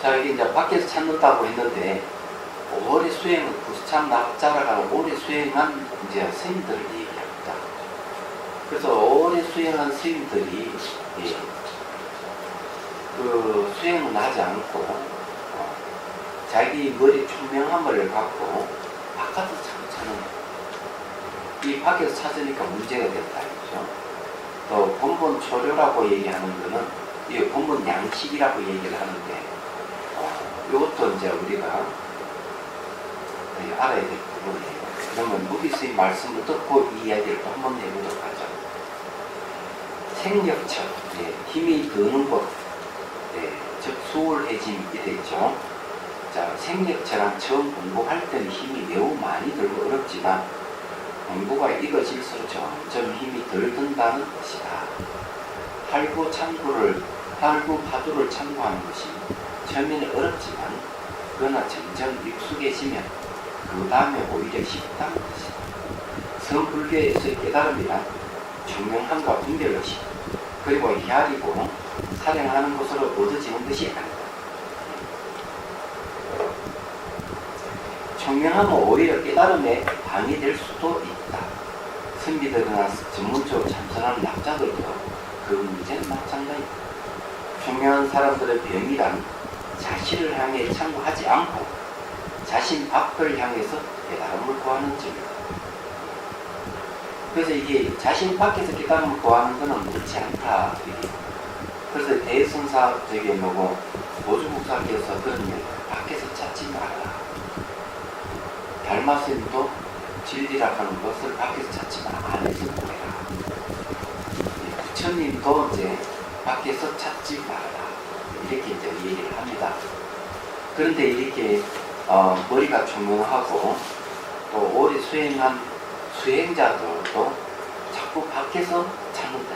자, 이게 이제 밖에서 찾는다고 했는데, 오래 수행은 부참 납자라가는 오래 수행한 이제 스님들을 얘기합니다. 그래서 오래 수행한 스님들이 예, 그 수행은 하지 않고 자기 머리 총명함을 갖고 바깥에서 자꾸 찾는 거예요. 이 밖에서 찾으니까 문제가 됐다. 그죠? 또 본본 초료라고 얘기하는 거는 이 본본 양식이라고 얘기를 하는데 이것도 이제 우리가 알아야 될 부분이에요. 그러면 무비스의 말씀을 듣고 이 이야기를 또 한번 해보도록 하죠. 생력처, 네, 힘이 드는 곳, 네, 즉 수월해짐이 되죠. 자, 생력처랑 처음 공부할 때는 힘이 매우 많이 들고 어렵지만 공부가 익어질수록 점점 힘이 덜 든다는 것이다. 할구 파도를 참고하는 것이 처음에는 어렵지만 그러나 점점 익숙해지면 그 다음에 오히려 쉽다는 것이다. 성불교에서의 깨달음이란 총명함과 분별의식 그리고 헤아리고 사령하는 것으로 얻어지는 것이 아니다. 총명함은 오히려 깨달음에 방해될 수도 있다. 선비들이나 전문적으로 참선하는 납자들도 그 문제는 마찬가지다. 총명한 사람들의 병이란 자신을 향해 참고하지 않고 자신 밖을 향해서 깨달음을 구하는 점이다. 그래서 이게 자신 밖에서 깨달음을 구하는 것은 옳지 않다. 그래서 대승사 저기 뭐고 보주국사께서 그런 일 밖에서 찾지 말라. 달마스님도 진리라 하는 것을 밖에서 찾지 말라. 안에서 구해라. 부처님도 이제 밖에서 찾지 말라. 이렇게 이제 얘기를 합니다. 그런데 이렇게 머리가 총명하고 또 오래 수행한 수행자들도 자꾸 밖에서 찾는다.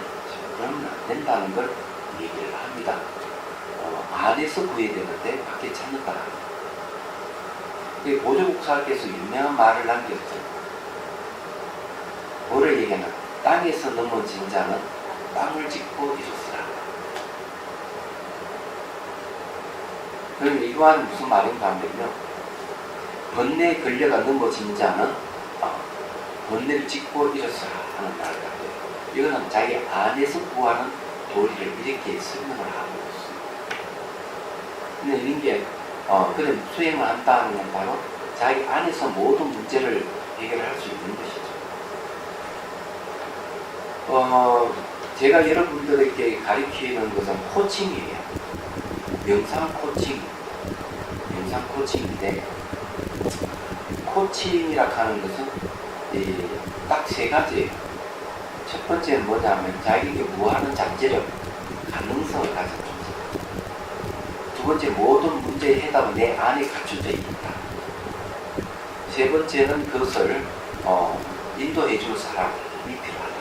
그러면 안 된다는 걸 얘기를 합니다. 안에서 구해야 되는데 밖에 찾는다. 보조국사께서 유명한 말을 남겼어요. 뭐를 얘기하나? 땅에서 넘어진 자는 땅을 짚고 일어서라. 그럼 이거는 무슨 말인가 하면요. 번뇌에 걸려가 넘어진 자는 번뇌를 짚고 일어서라 하는 말을 갖고요. 이거는 자기 안에서 구하는 도리를 이렇게 설명을 하고 있습니다. 근데 이런 게 그래 수행을 한다는 건 바로 자기 안에서 모든 문제를 해결할 수 있는 것이죠. 제가 여러분들에게 가르치는 것은 코칭이에요. 명상 코칭인데 코칭이라 하는 것은 딱 세 가지예요. 첫 번째는 뭐냐면 자기에게 무한한 잠재력, 가능성을 가졌죠. 두 번째, 모든 문제의 해답은 내 안에 갖춰져 있다. 세 번째는 그것을 인도해 줄 사람이 필요하다.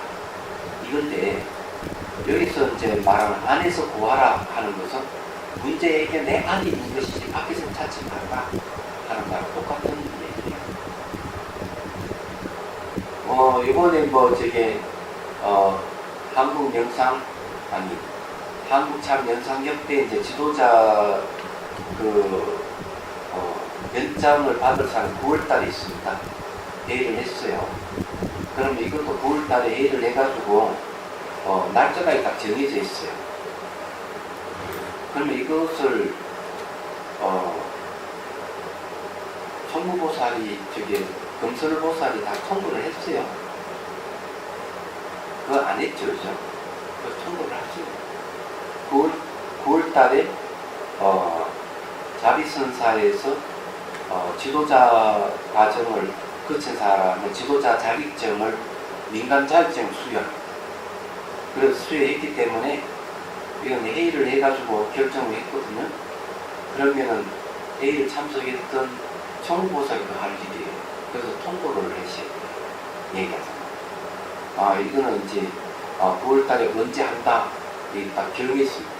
이건데 여기서 이제 말하는 안에서 구하라 하는 것은 문제 해결 내 안에 있는 것이지 밖에서 찾지 말라 하는 말과 똑같은 얘기예요. 이번에 한국참명상협회 이제 지도자 연장을 받을 사람 9월달에 있습니다. 회의를 했어요. 그럼 이것도 9월달에 회의를 해가지고 날짜가 딱 정해져 있어요. 그러면 이것을 총무보살이 금설보살이 다 통보를 했어요. 그거 안 했죠, 그죠? 그거 통보를 하죠. 9월달에 자비선사에서 지도자 과정을 거친 사람은 지도자 자격증을 민간 자격증 수여. 그래서 수여했기 때문에 이건 회의를 해가지고 결정을 했거든요. 그러면은 회의를 참석했던 총무보살이 할 일이에요. 그래서 통보를 하셔야 돼요. 얘기하잖아요. 이거는 이제 9월달에 언제 한다. 이게 딱 정했습니다.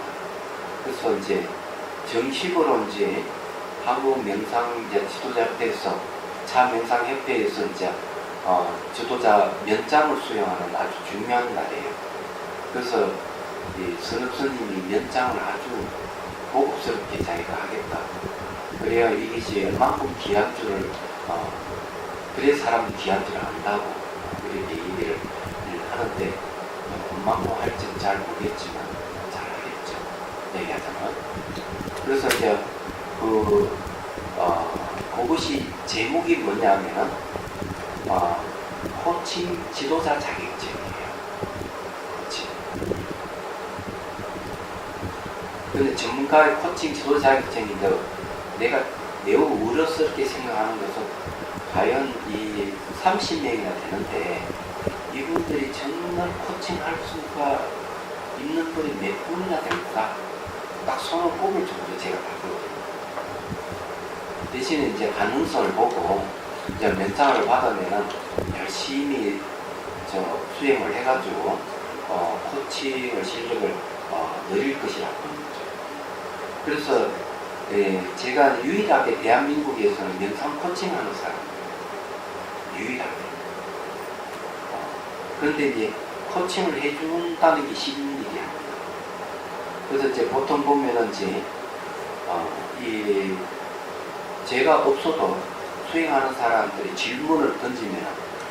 그래서 이제 정식으로 이제 한국명상 지도자협회에서 차명상협회에서 이제 지도자 면장을 수여하는 아주 중요한 날이에요. 그래서 이 선업스님이 면장을 아주 고급스럽게 자기가 하겠다. 그래야 이것이 얼만큼 귀한 줄을, 그래 사람이 귀한 줄을 안다고 이렇게 얘기를 하는데, 얼만큼 할지는 잘 모르겠지만, 잘 하겠죠. 얘기하자면. 그래서 이제, 그것이 제목이 뭐냐면은, 코칭 지도자 자격증이에요. 코칭. 근데 전문가의 코칭 지도자 자격증인데, 내가 매우 우려스럽게 생각하는 것은, 과연 이 30명이나 되는데, 이분들이 정말 코칭할 수가 있는 분이 몇 분이나 될까? 딱 손을 꼽을 정도 제가 봤거든요. 대신에 이제 가능성을 보고, 이제 면상을 받으면은 열심히 수행을 해가지고, 코칭의 실력을 늘릴 것이라고 합니다. 그래서, 제가 유일하게 대한민국에서는 면상 코칭하는 사람이에요. 유일하게. 그런데 이제 코칭을 해준다는 게 쉬운 일이 아닙니다. 그래서 이제 보통 보면은 이제, 제가 없어도 수행하는 사람들이 질문을 던지면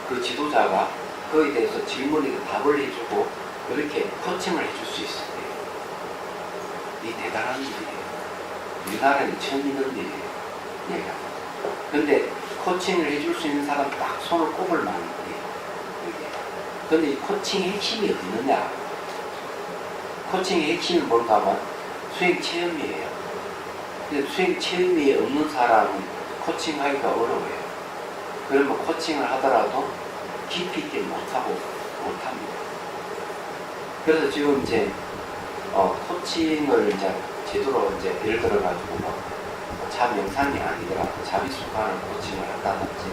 그 지도자가 그에 대해서 질문에 답을 해주고 그렇게 코칭을 해줄 수 있어요. 이 대단한 일이에요. 우리나라는 처음 있는 일이에요. 얘가. 근데 코칭을 해줄 수 있는 사람 딱 손을 꼽을 만한 거예요. 근데 이 코칭의 핵심이 어디 있느냐? 코칭의 핵심이 뭘까 하면 수행 체험이에요. 근데 수행 체험이 없는 사람은 코칭하기가 어려워요. 그러면 코칭을 하더라도 깊이 있게 못합니다. 그래서 지금 이제, 코칭을 이제 제대로 이제 예를 들어가지고 자 명상이 아니더라도 자비수관을 코칭을 한다든지,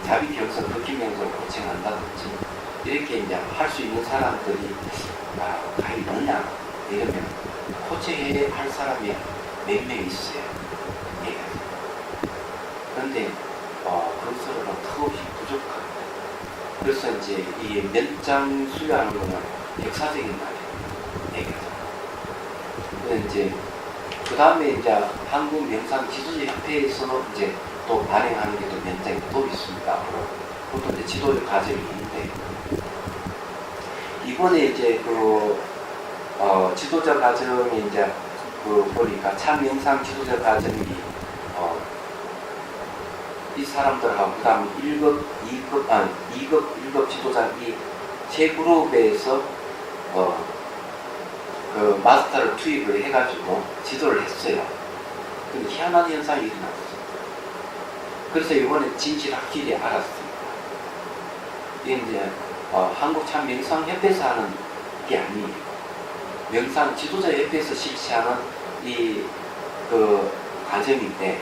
자비 경서, 극기 명서를 코칭한다든지, 이렇게 이제 할 수 있는 사람들이 과연 있느냐? 이러면 코칭해야 할 사람이 몇 명 있어요. 그런데 그것으로는 턱없이 부족하고, 그래서 이제 이 면장 수료하는 거는 역사적인 말이에요. 근데 이제 그 다음에 이제 한국 명상 지도자 협회에서 이제 또 발행하는 게 또 면장이 또 있습니다. 그것도 이제 지도자 과정이 있는데, 이번에 이제 지도자 과정이 이제 보니까 참 명상 지도자 과정이 이 사람들하고 그 다음에 1급, 2급, 1급 지도자 이 세 그룹에서 그 마스터를 투입을 해가지고 지도를 했어요. 근데 희한한 현상이 일어났어요. 그래서 이번에 진실 확실히 알았습니다. 이게 이제 한국 참 명상협회에서 하는 게 아니에요. 명상 지도자 협회에서 실시하는 그 과정인데,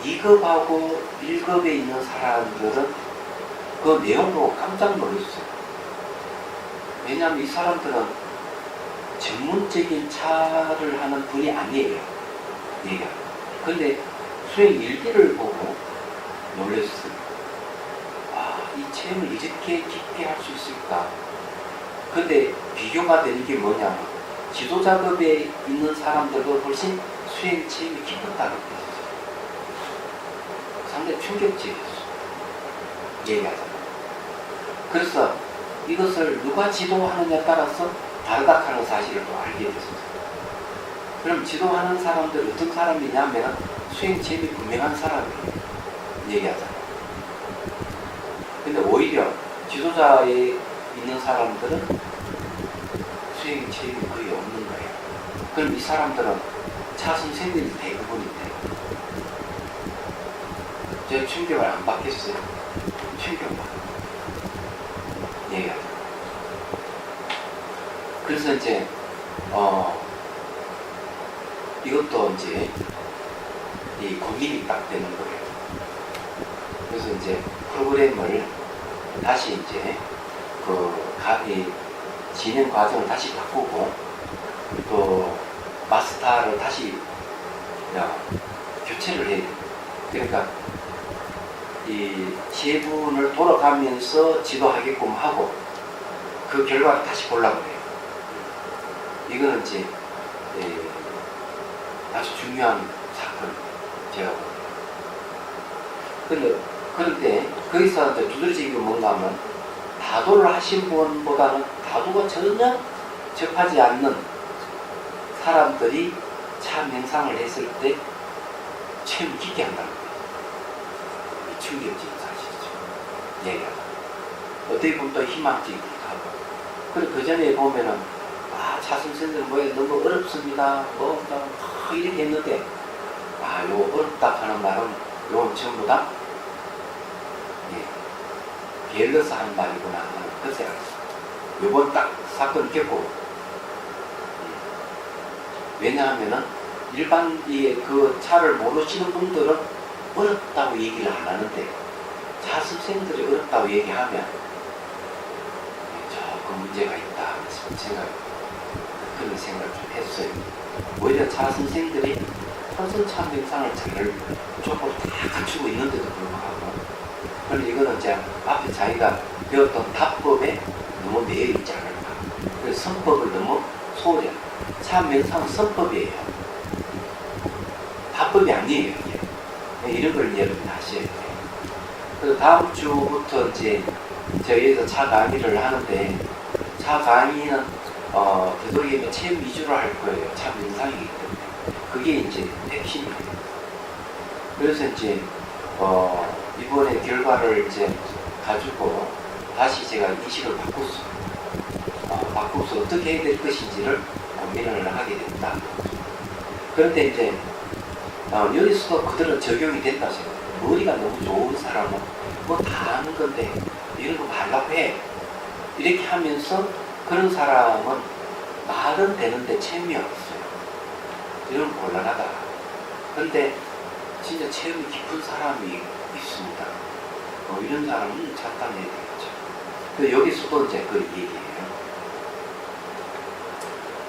2급하고 1급에 있는 사람들은 그 내용 보고 깜짝 놀랐어요. 왜냐하면 이 사람들은 전문적인 차를 하는 분이 아니에요. 얘가. 근데 수행 일기를 보고 놀랐어요. 이 체험을 이렇게 깊게 할 수 있을까? 근데 비교가 되는 게 뭐냐면, 지도자급에 있는 사람들도 훨씬 수행 체험이 깊었다는 거죠. 상당히 충격적이었어요. 얘기하자면. 그래서 이것을 누가 지도하느냐에 따라서 다르다 하는 사실을 또 알게 됐어요. 그럼 지도하는 사람들 어떤 사람이냐면 수행 체험이 분명한 사람이에요. 얘기하자면. 근데 오히려 지도자에 있는 사람들은 수행 체험이 거의 없는 거예요. 그럼 이 사람들은 차 선생님이 대부분인데, 제가 충격을 안 받겠어요? 충격받아요. 얘기하죠. 그래서 이제, 이것도 이제, 이 고민이 딱 되는 거예요. 그래서 이제 프로그램을 다시 이제, 진행 과정을 다시 바꾸고, 또, 마스터를 다시 교체를 해야 돼요. 그러니까, 이 세 분을 돌아가면서 지도하게끔 하고, 그 결과를 다시 보려고 해요. 이거는 이제 아주 중요한 사건입니다. 제가 볼 때. 그런데 거기서 이제 두드러지는 게 뭔가 하면 다도를 하신 분보다는 다도가 전혀 접하지 않는 사람들이 차 명상을 했을 때 체험 깊게 한다는 거예요. 이 충격적인 사실이죠. 얘기하다. 어떻게 보면 또 희망적이기도 하고. 그리고 그 전에 보면은 차 선생님들 뭐에 너무 어렵습니다. 이렇게 했는데 요거 어렵다 하는 말은 요건 전부 다 게을러서 하는 말이구나 하는 그 생각. 요번 딱 사건을 겪고 왜냐하면은 일반 그 차를 모르시는 분들은 어렵다고 얘기를 안 하는데 차 선생님들이 어렵다고 얘기하면 조금 문제가 있다 하면서 그런 생각을 좀 했어요. 오히려 차 선생들이 선선차 명상을 잘 쪽으로 다 갖추고 있는데도 불구하고 그런데 이거는 이제 앞에 자기가 배웠던 답법에 너무 매여 있지 않을까. 그래서 선법을 너무 소홀히 한다. 차 명상은 선법이에요. 답법이 아니에요. 이게. 이런 걸 여러분이 하셔야 돼요. 그래서 다음 주부터 이제 저희에서 차 강의를 하는데 차 강의는 되도록이면 체험 위주로 할 거예요. 차 명상이기 때문에. 그게 이제 핵심이에요. 그래서 이제 이번에 결과를 이제 가지고 다시 제가 인식을 바꾸서 어떻게 해야 될 것인지를 고민을 하게 됐다. 그런데 이제 여기서도 그대로 적용이 된다 생각해요. 머리가 너무 좋은 사람은 뭐 다 하는 건데 이런 거 말라고 해. 이렇게 하면서 그런 사람은 말은 되는데 체험이 없어요. 이런 곤란하다. 그런데 진짜 체험이 깊은 사람이 있습니다. 이런 사람은 찾아내야 되겠죠. 여기서도 이제 그 얘기예요.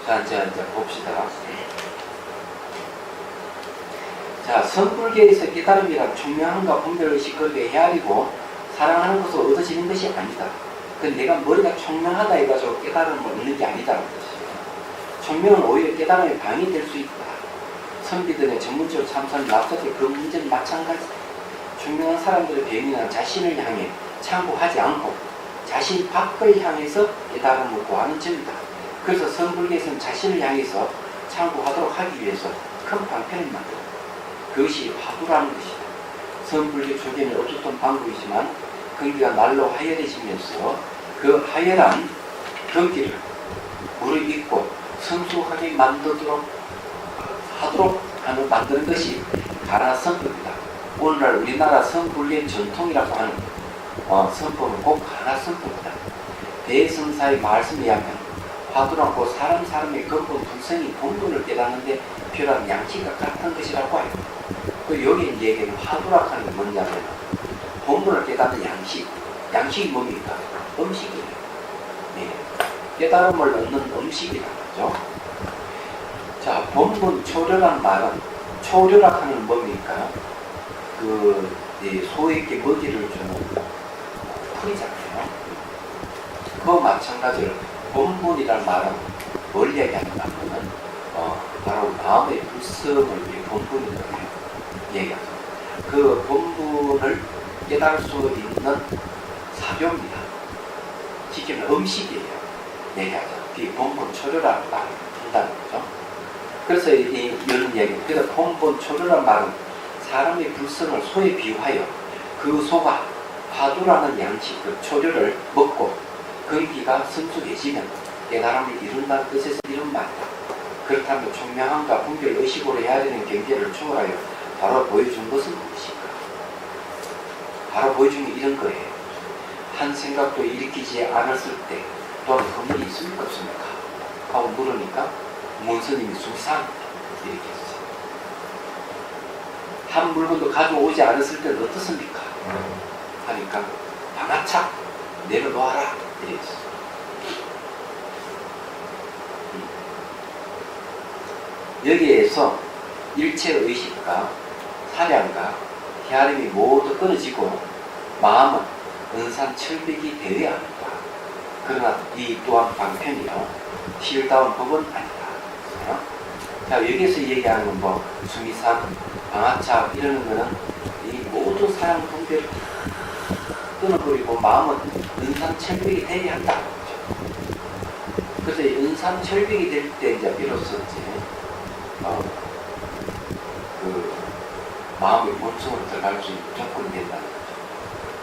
자, 이제 봅시다. 자, 선불계에서 깨달음이란 총명함과 분별의식 그렇게 헤아리고 사랑하는 것으로 얻어지는 것이 아니다. 내가 머리가 총명하다 해가지고 깨달음을 얻는 게 아니다라는 것이에요. 총명은 오히려 깨달음에 방해될 수 있다. 선비들의 전문적으로 참선을 납득해 그 문제는 마찬가지. 총명한 사람들의 배경이나 자신을 향해 참고하지 않고 자신 밖을 향해서 깨달음을 구하는 점이다. 그래서 선불계에서는 자신을 향해서 참고하도록 하기 위해서 큰 방편을 만든다. 그것이 화두라는 것이다. 선불계 초기에는 어떻던 방법이지만 근기가 날로 하열해지면서 그 하열한 근기를 무르익고 성숙하게 만드도록 만드는 것이 가나 선법이다. 오늘날 우리나라 선불계 전통이라고 하는 선법은 꼭 가나 선법이다. 대성사의 말씀에 의하면 화두란 곧 사람의 근본 불성이 본분을 깨닫는데 필요한 양식과 같은 것이라고 하여. 여기 얘기는 화두라고 하는 게 뭐냐면 본분을 깨닫는 양식이 뭡니까? 음식이에요. 네. 깨달음을 얻는 음식이라고 하죠. 자, 본분 초려란 말은 초려라고 하는 뭡니까? 소에게 먹이를 주는 풀이잖아요. 그와 마찬가지로 본분이란 말은 뭘 얘기하는가 하면 바로 마음의 불성을 본분이라고 얘기합니다. 그 본분을 깨달을 수 있는 사료입니다. 쉽게 말하면 음식이에요. 얘기하죠. 그 본분 초료라는 말을 한다는 거죠. 그래서 이런 얘기. 그래서 본분 초료란 말은 사람의 불성을 소에 비유하여 그 소가 화두라는 양식, 그 초료를 먹고 근기가 성숙해지면 깨달음을 이룬다는 뜻에서 이런 말이다. 그렇다면 총명함과 분별 의식으로 해야 되는 경계를 초월하여 바로 보여준 것은 무엇인가? 바로 보여준 게 이런 거예요. 한 생각도 일으키지 않았을 때 또한 허물이 있습니까 없습니까? 하고 물으니까 문스님이 수상 이렇게 했어요. 한 물건도 가져오지 않았을 때는 어떻습니까? 하니까 방아차 내려놓아라 이렇게 했어요. 여기에서 일체의식과 사량과 헤아림이 모두 끊어지고 마음은 은산철벽이 되어야 한다. 그러나 이 또한 방편이요. 실다운 법은 아니다. 그래요? 자, 여기서 얘기하는 건 뭐, 수미산, 방아차, 이런 거는 이 모든 사랑 분별을 끊어버리고 마음은 은산철벽이 돼야 한다. 그래서 은산철벽이 될 때 이제 비로소 이제, 그, 마음의 본성으로 들어갈 수 있는 조건이 된다는 거죠.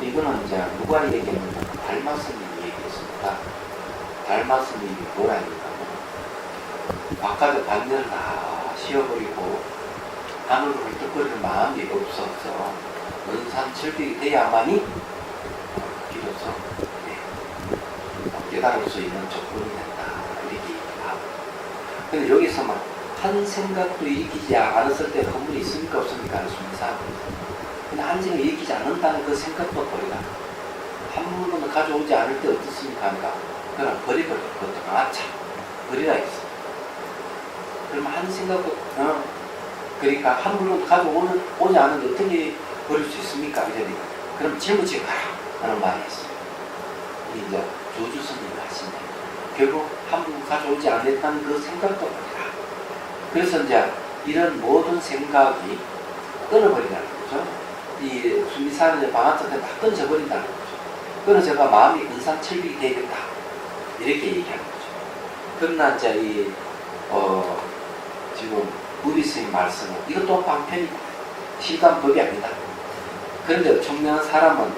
이거는 이제 누가 얘기했는가? 달마스님이 얘기했습니다. 달마스님이 뭐라 했는가? 바깥에 반면을 다 씌워버리고 하늘을 헐떡거리는 마음이 없어서 은산철벽이 돼야만이 비로소 깨달을 수 있는 조건이 된다. 이렇게 얘기합니다. 근데 여기서 막 한 생각도 일으키지 않았을 때 건물이 있습니까 없습니까? 순사. 근데 한 생각 일으키지 않는다는 그 생각도 버리라. 한 물건을 가져오지 않을 때 어떻습니까? 하니까 그냥 버리버려. 그것도 아차 버리라 했어. 그러면 한 생각도 그러니까 한 물건 가져오지 않는데 어떻게 버릴 수 있습니까? 이러니까 그럼 짊어지고 가라 하는 말이 있어요. 이제 조주스님이 하신다. 결국 한 물건 가져오지 않았다는 그 생각도 버리라. 그래서 이제 이런 모든 생각이 끊어버리라는 거죠. 이 수미사는 방아턱에 다 끊어져버린다는 거죠. 끊어져가 마음이 은산철벽이 되겠다. 이렇게 얘기하는 거죠. 그러나 이제 이 지금 부디스의 말씀은 이것 또한 방편이다. 실감법이 아니다. 그런데 청량한 사람은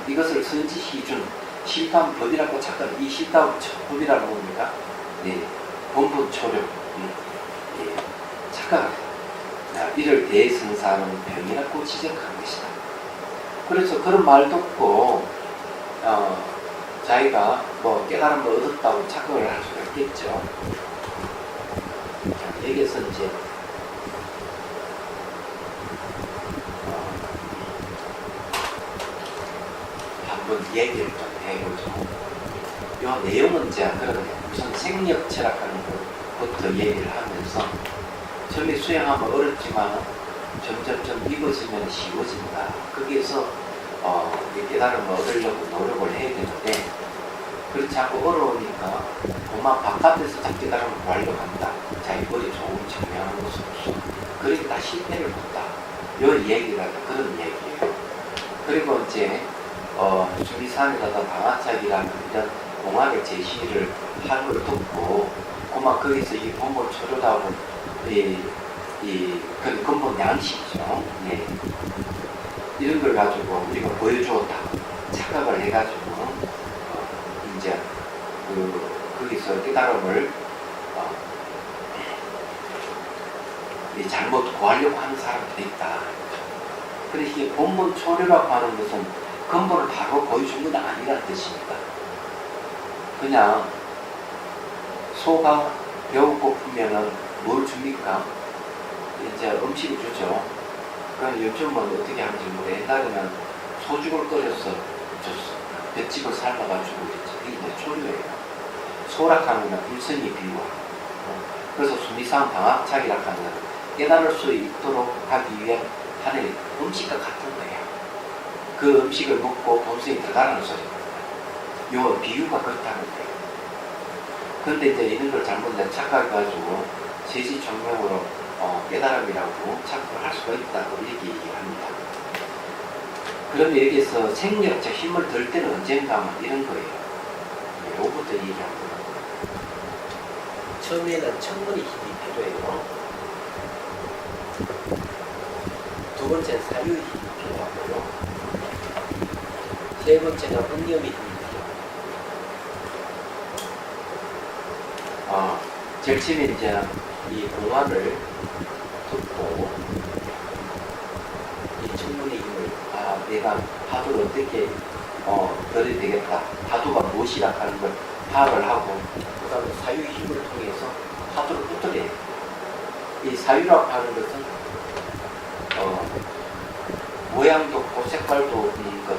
이것을 선지시 준 실감법이라고 착각을, 이 실감법이라고 뭡니까? 네, 본분 초력. 착각을 이를 대승사는 병이라고 지적한 것이다. 그래서 그런 말 듣고 자기가 뭐 깨달음을 얻었다고 착각을 할 수가 있겠죠. 여기서 이제 한번 얘기를 좀 해보죠. 이 내용은 이제 그러거든요. 우선 생력 철학하는 것부터 얘기를 하면서 처음에 수행하면 어렵지만 점점점 익어지면 쉬워진다. 거기에서 깨달음을 얻으려고 노력을 해야 되는데 그렇지 않고 어려우니까 그만 바깥에서 자꾸 깨달음을 구하려고 한다. 자기 머리 좋은 청량한 것을 없어. 그러니까 다 실패를 본다. 요 얘기라도 그런 얘기예요. 그리고 이제 수리산에다가 방아착이라는 이런 공학의 제시를 하는 걸 듣고 그만 거기서 이 본본 초조다운 그 근본 양식이죠. 네. 이런 걸 가지고 우리가 보여주었다. 착각을 해가지고 이제 거기서 깨달음을 잘못 구하려고 하는 사람들이 있다. 그래서 이게 본본 초료라고 하는 것은 근본을 바로 보여준 건 아니라는 뜻입니다. 그냥 소가 배고프면은 뭘 줍니까? 이제 음식을 주죠. 그럼 요즘은 어떻게 하는지 모르겠어요. 옛날에는 소죽을 끓여서 줬어. 볏짚을 삶아가지고 그랬죠. 이게 이제 초료예요. 소락하는 건 일선이 비유하고. 그래서 수미상 방학착이라고 하는 건 깨달을 수 있도록 하기 위해 하나의 음식과 같은 거예요. 그 음식을 먹고 본성이 들어가는 소리입니다. 요 비유가 그렇다는 거예요. 그런데 이제 이런 걸 잘못 착각해가지고 세지정명으로 깨달음이라고 착각을 할 수가 있다고 이렇게 얘기합니다. 그러면 여기서 생력, 즉 힘을 들 때는 언젠가 이런 거예요. 요것부터 얘기합니다. 처음에는 천문의 힘이 필요해요. 두 번째는 사유의 힘이 필요하고요. 세 번째는 응념의 힘이 필요합니다. 제일 처음에 이제 이 공안을 듣고 이 천문의 힘을 내가 화두를 어떻게 들어야 되겠다. 화두가 무엇이라 하는 걸 파악을 하고 그 다음에 사유의 힘을 통해서 화두를 붙들어야 해요. 이 사유라고 하는 것은 모양도 없고 색깔도 없는 것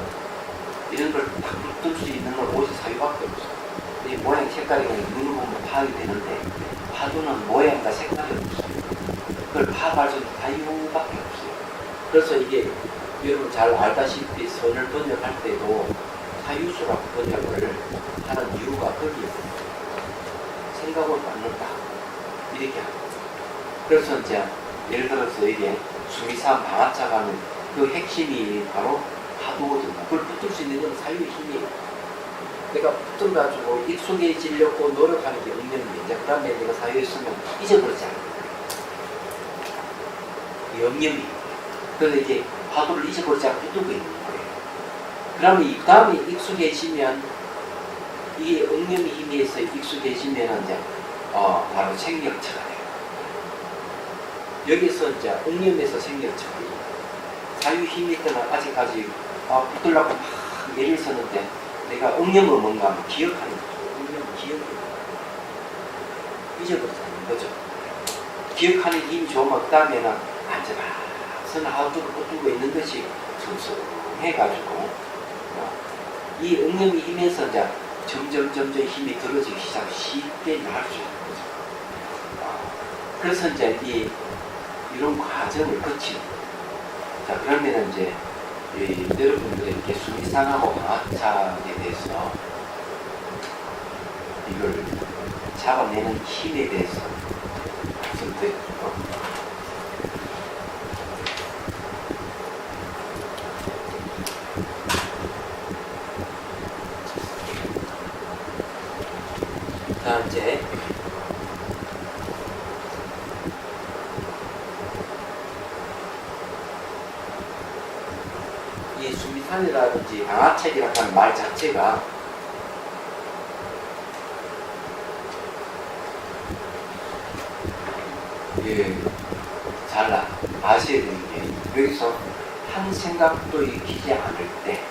이런 걸 딱 붙들 수 있는 건 오직 사유밖에 없어요. 이 모양 색깔이 눈으로 보면 파악이 되는데 화두는 모양과 색깔이 없어요. 그걸 파악할 수 있는 사유밖에 없어요. 그래서 이게 여러분 잘 알다시피 선을 번역할 때도 사유수라고 번역을 하는 이유가 거기에 생각을 받는다 이렇게 합니다. 그래서 이제 예를 들어서 이게 수미산 방아차 가면 그 핵심이 바로 파도거든요. 그걸 붙들 수 있는 건 사유의 힘이에요. 내가 붙들어가지고 익숙해지려고 노력하는 게 응념이에요. 이제 그 다음에 내가 사유에 쓰면 잊어버리지 않아요. 이 영념이. 그래서 이게 파도를 잊어버리지 않고 붙들고 있는 거예요. 그러면 이 다음에 익숙해지면 이게 응념의 힘에서 익숙해지면 이제 바로 생력처가 돼요. 여기서 이제 응념에서 생력처가 돼요. 사유 힘이 때는 아직까지 붙들려고 막 예를 썼는데 내가 응념은 뭔가 하면 기억하는 거죠. 응념은 기억이 잊어버리지 않는 거죠. 기억하는 힘이 좋으면 그 다음에는 앉아봐 선하도록 붙들고 있는 것이 성성해가지고 이 응념이 힘에서 이제 점점 힘이 들어지기 시작 쉽게 나갈 수 있는 거죠. 그래서 이제 이런 과정을 거치는 거예요. 자, 그러면 이제 여러분들에게 수미상하고 방아차에 대해서 이걸 잡아내는 힘에 대해서 말씀드릴게요. 자, 이제 이 수미산이라든지 방아책이라는 하는 말 자체가 잘 아셔야 되는 게 여기서 한 생각도 익히지 않을 때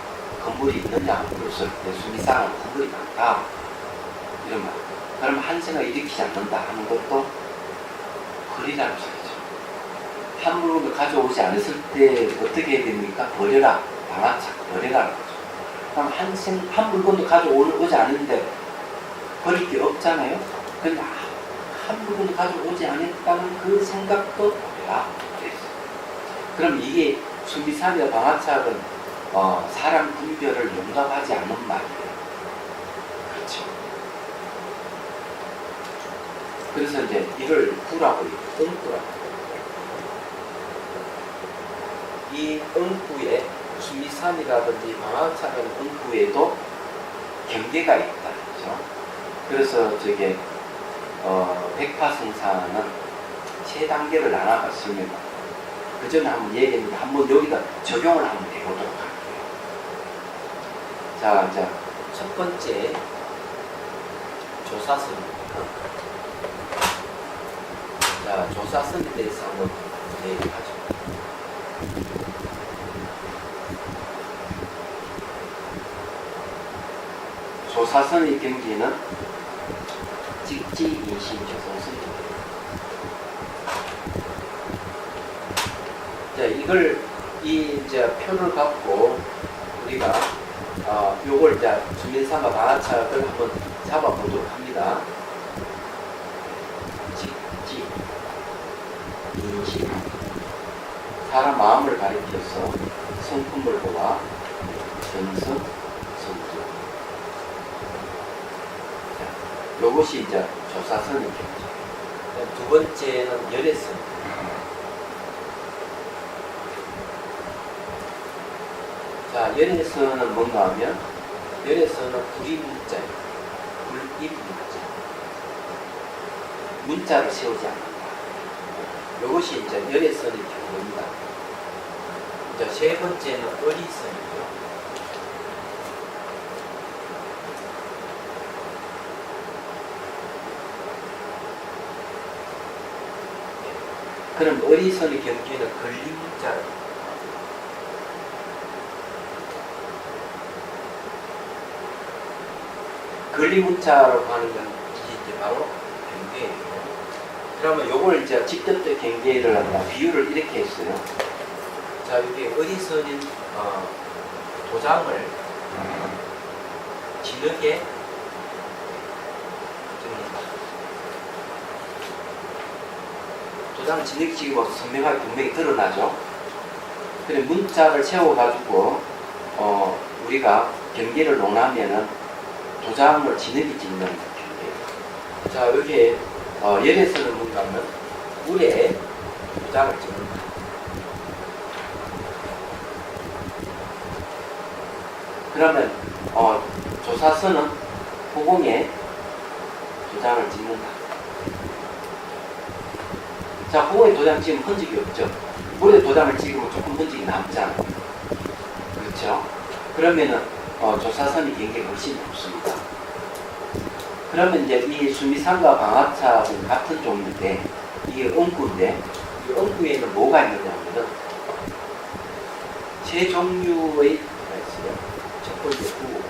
건물이 있느냐 물었을 때 수미산은 건물이 많다 이런 말. 그럼 한 생각 일으키지 않는다 하는 것도 거리라는 소리죠. 한 물건을 가져오지 않았을 때 어떻게 해야 됩니까? 버려라. 방아착 버려라는 거죠. 그럼 한 물건도 가져오지 않는데 버릴 게 없잖아요. 그러니까 한 물건도 가져오지 않았다는 그 생각도 버려라. 그럼 이게 수미산이나 방아착은 사람 분별을 용납하지 않는 말이에요. 그렇죠. 그래서 이제 이걸 구라고 해요. 응구라고. 이 응구에 수미산이라든지 방아착은 응구에도 경계가 있다. 그렇죠? 그래서 저게 백파성사는 세 단계를 나눠봤습니다. 그 전에 한번 얘기했는데 한번 여기다 적용을 한번 해보도록 할게요. 자, 첫 번째 조사선입니다. 자, 조사선에 대해서 한번 얘기하죠. 조사선의 경지는 직지, 인심, 조선선입니다. 자, 이걸 이제 표를 갖고 우리가 요걸 이제 수민상과 방아착을 한번 잡아보도록 합니다. 직지, 인심, 사람 마음을 가리켜서 성품을 보아 전선, 성주. 요것이 이제 조사선의 경지. 두 번째는 열애선. 자, 열애선은 뭔가 하면 열애선은 불입문자예요. 불입문자. 문자를 세우지 않는다. 이것이 이제 열애선의 경우입니다. 이제 세 번째는 어리선이죠. 그럼 어리선의 경기는 걸림문자로. 걸림문자라고 하는 건 이제 바로 경계예요. 그러면 요걸 이제 직접적 경계를 한다. 비유를 이렇게 했어요. 자, 여기 어리선인 도장을 진흙에 줍니다. 도장을 진흙에 찍으면 선명하게 분명히 드러나죠. 그래 문자를 세워가지고 우리가 경계를 논하면은 도장을 진흙이 짓는 경계. 자, 여기에 열에서는 뭔가면 물에 도장을 찍는다. 그러면 조사선은 호공에 도장을 찍는다. 자, 호공에 도장 찍으면 흔적이 없죠. 물에 도장을 찍으면 조금 흔적이 남잖아요. 그렇죠? 그러면은 조사선이 경계가 훨씬 높습니다. 그러면 이제 이 수미산과 방아차는 같은 종류인데 이게 엉구인데 이 엉구에는 뭐가 있느냐 하면은 세 종류의 있어요. 첫 번째 구,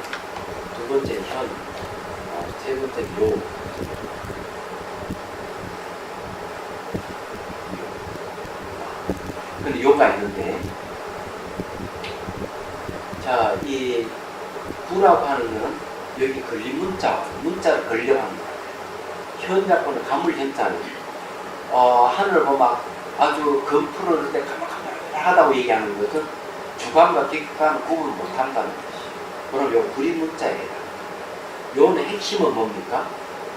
두 번째 현, 세 번째 묘. 근데 요가 있는데, 자, 이 구라고 하는 거는 여기 걸린 문자를 걸려하는 거예요. 현이라고는 가물현자는 하늘을 보면 아주 검푸를 때 가물가물하다고 얘기하는 것은 주관과 객관을 구분을 못한다는 것이. 그럼 요 구리 문자예요. 요는 핵심은 뭡니까?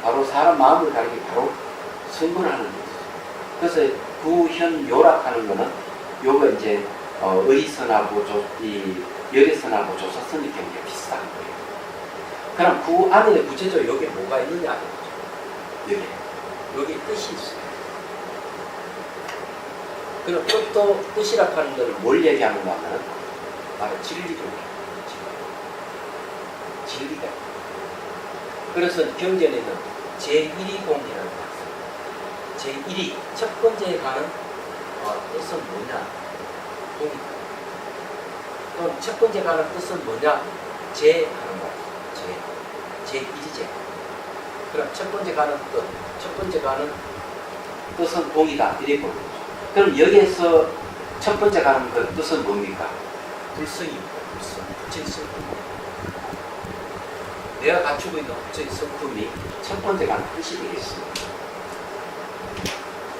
바로 사람 마음을 가리기 바로 승부를 하는 거죠. 그래서 구현 요락하는 거는 요거 이제 의선하고 이 열애선하고 조사선의 경계가 비슷한 거예요. 그럼 구 안에 구체적으로 여기 뭐가 있느냐? 여기 뜻이 있어요. 그럼 또 뜻이라 하는 것을 뭘 얘기하는가 하면 바로 진리를 얘기합니다. 진리가. 그래서 경전에는 제1위 공이라는 게 있어요. 제1위, 첫 번째에 가는 뜻은 뭐냐? 공이다. 그럼 첫 번째 가는 뜻은 뭐냐? 제 하는 거예요. 제1이제. 그럼 첫 번째 가는 뜻, 첫 번째 가는 뜻은 공이다. 이래 보는 거죠. 그럼 여기에서 첫 번째 가는 그 뜻은 뭡니까? 불성입니다. 불성. 부처의 성품. 내가 갖추고 있는 부처의 성품이 첫 번째 가는 뜻이 되겠습니다.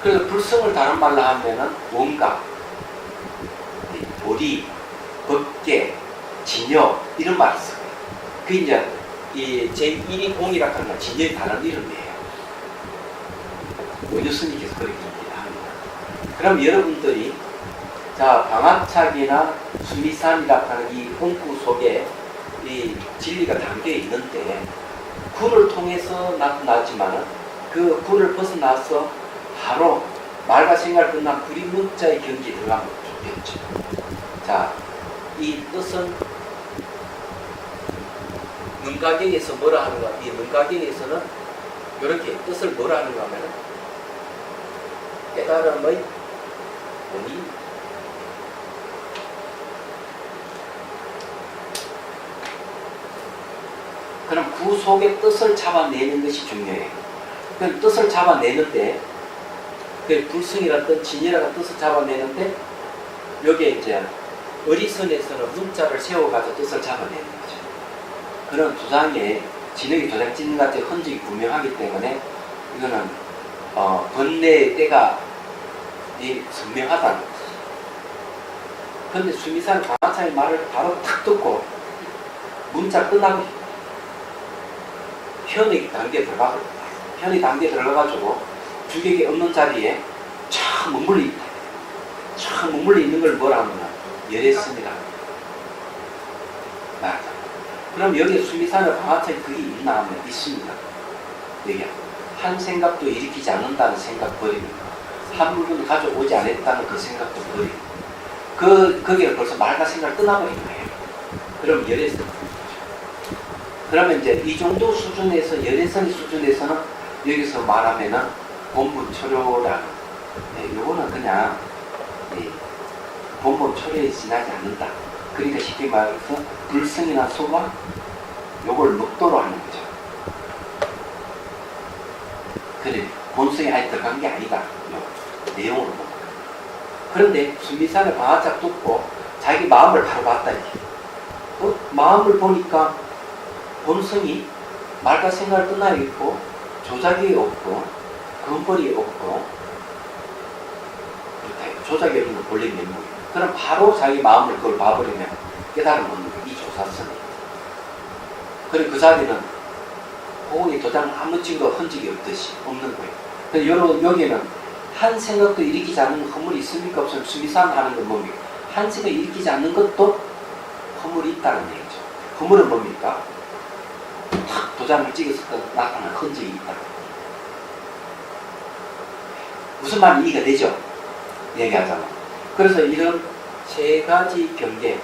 그래서 불성을 다른 말로 하면은 뭔가, 도리, 법계, 진여 이런 말을 써요. 그 이제 이 제1위 공이라고 하는 건 진여의 다른 이름이에요. 원효스님께서 그렇게 합니다. 그럼 여러분들이 자 방아착이나 수미산이라고 하는 이 엉구 속에 이 진리가 담겨 있는데 구를 통해서 나타나지만은 그 구를 벗어나서 바로 말과 생각을 끝난 구리 문자의 경지에 들어가면 좋겠죠. 자, 이 뜻은 능가경에서 뭐라 하는가? 이 능가경에서는 이렇게 뜻을 뭐라 하는가 하면 깨달음의 원인. 그럼 구 속의 뜻을 잡아내는 것이 중요해요. 그럼 뜻을 잡아내는데 그 불성이라든 진이라는 뜻을 잡아내는데 여기에 이제 어리선에서는 문자를 세워가지고 뜻을 잡아내는 거죠. 그런 두장에 진흙이 도장 찍는 것 같은 흔적이 분명하기 때문에 이거는 번뇌의 때가 선명하다는 거죠. 그런데 수미산 강화차의 말을 바로 탁 듣고 문자 끝나고 현의 단계에 들어가가지고 주객이 없는 자리에 촥 머물러 있다. 촥 머물러 있는 걸 뭐라 하느냐? 열애선이라 말하자. 그럼 여기에 수미산의 방아차에 그게 있나 하면 있습니다. 여기 한 생각도 일으키지 않는다는 생각 버립니다. 한 물건을 가져오지 않았다는 그 생각도 버리고 거기에 벌써 말과 생각을 떠나버린 거예요. 그럼 열애선. 그러면 이제 이 정도 수준에서 열애선의 수준에서는 여기서 말하면은 본분초료라는 요거는 그냥 본분초료에 지나지 않는다. 그러니까 쉽게 말해서 불성이나 소가 요걸 목도로 하는 거죠. 그래 본성이 아예 들어간 게 아니다. 요 내용으로 보면. 그런데 수미산의 방아짝 듣고 자기 마음을 바로 봤다 이렇게. 마음을 보니까 본성이 말과 생각을 떠나 있고 조작이 없고 근벌이 없고 그렇다. 조작이 없는 건 본래 면목이에요. 그럼 바로 자기 마음을 그걸 봐버리면 깨달은 겁니다. 이 조사선이. 그리고 그 자리는 고은이 도장 아무 증거 흔적이 없듯이 없는 거예요. 그래서 여기는 한 생각도 일으키지 않는 허물이 있습니까? 없으면 수미산 하는 건 뭡니까? 한 생각 일으키지 않는 것도 허물이 있다는 얘기죠. 허물은 뭡니까? 탁 도장을 찍었을 때 나타나는 흔적이 있다. 무슨 말이 이해가 되죠? 얘기하자면. 그래서 이런 세 가지 경계,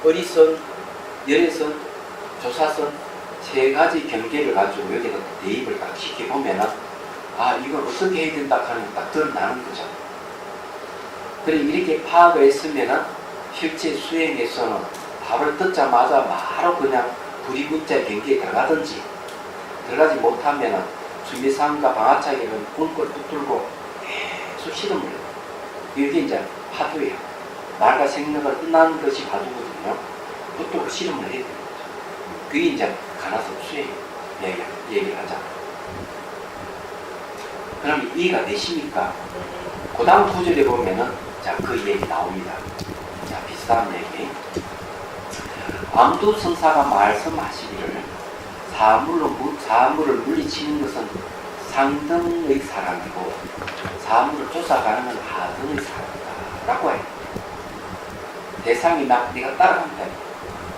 어리선, 열애선, 조사선 세 가지 경계를 가지고 여기다 대입을 딱 시켜보면은 이걸 어떻게 해야 된다 하는 게 딱 드러나는 거죠. 그래 이렇게 파악을 했으면은 실제 수행에서는 답을 듣자마자 바로 그냥 불이문자 경계에 들어가든지 들어가지 못하면은 수미상과 방아차기는 문걸 붙들고 계속 실험을 해요. 이게 이제 화두예요. 말과 생각을 끝나는 것이 화두거든요. 붙들고 실험을 해야 됩니다. 그게 이제 가나서 수행 얘기를 하자. 그럼 이해가 되십니까? 그 다음 구절에 보면은 그 얘기 나옵니다. 비슷한 얘기. 암두성사가 말씀하시기를 사물을 물리치는 것은 상등의 사람이고 사물을 쫓아가는 건 하등의 사람이다 라고 해요. 대상이 막 네가 따라간다.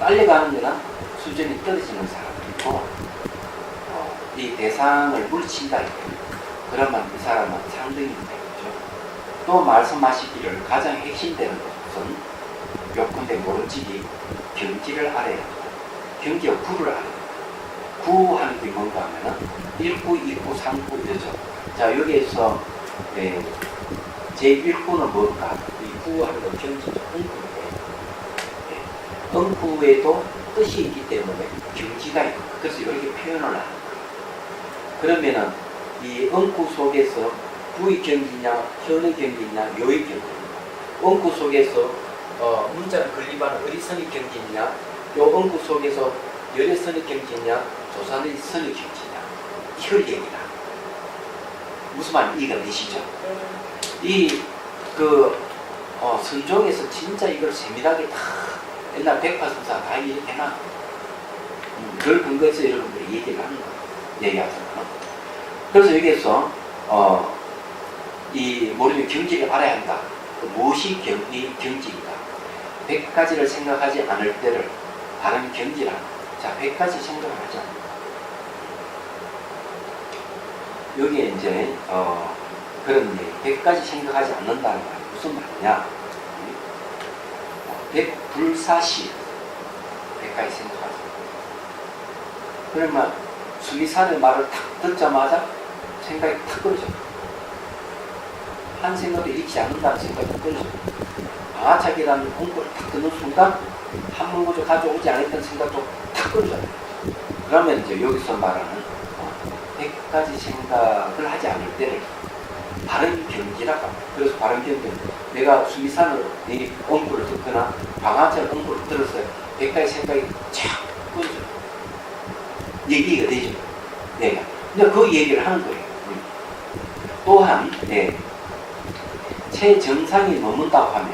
딸려가는 거는 수준이 떨어지는 사람이고 이 대상을 물리친다. 그러면 이 사람은 상등입니다. 또 말씀하시기를 가장 핵심되는 것은 요컨대 모름지기 경지를 알아야 합니다. 경지와 구를 알아야 합니다. 구하는 게 뭔가 하면은 1구, 2구, 3구 이러죠. 자, 여기에서 제1구는 뭘까? 이 구하는 건 경지죠. 응구인데 응구에도 뜻이 있기 때문에 경지가 있고 그래서 이렇게 표현을 하는 거예요. 그러면은 이 응구 속에서 구의 경지냐, 현의 경지냐, 묘의 경지냐. 응구 속에서 문자를 건립하는 어리선의 경지냐, 요 응구 속에서 열애선의 경지냐, 조산의 선의 경지냐. 이걸 얘기다. 무슨 말인지 이해가 되시죠? 선종에서 진짜 이걸 세밀하게 다 옛날 백파선사 다 이렇게 해놔. 그걸 근거해서 여러분들이 얘기를 하는 거예요. 얘기하잖아요. 그래서 여기에서 이 모르는 경지를 알아야 한다. 무엇이 경지인가? 100가지를 생각하지 않을 때를 다른 경지라. 자, 100가지 생각을 하자. 여기에 이제 그런 100가지 생각하지 않는다는 말이 무슨 말이냐? 100불사시 100가지 생각하자. 그러면 수미산의 말을 탁 듣자마자 생각이 탁 끊어져. 한 생각도 일으키지 않는다는 생각이 탁 끊어져. 방아차기라는 공부를 탁 듣는 순간 한 문구조 가져오지 않았던 생각도 탁 끊어져요. 그러면 이제 여기서 말하는 100가지 생각을 하지 않을 때를 바른 경지라고 합니다. 그래서 바른 경지는 내가 수미산으로 이 공부를 듣거나 방아차기 공부를 들었어요. 100가지 생각이 쫙 끊어져요. 얘기가 되죠. 네. 근데 그 얘기를 하는 거예요. 또한, 최정상이 넘는다고 하면,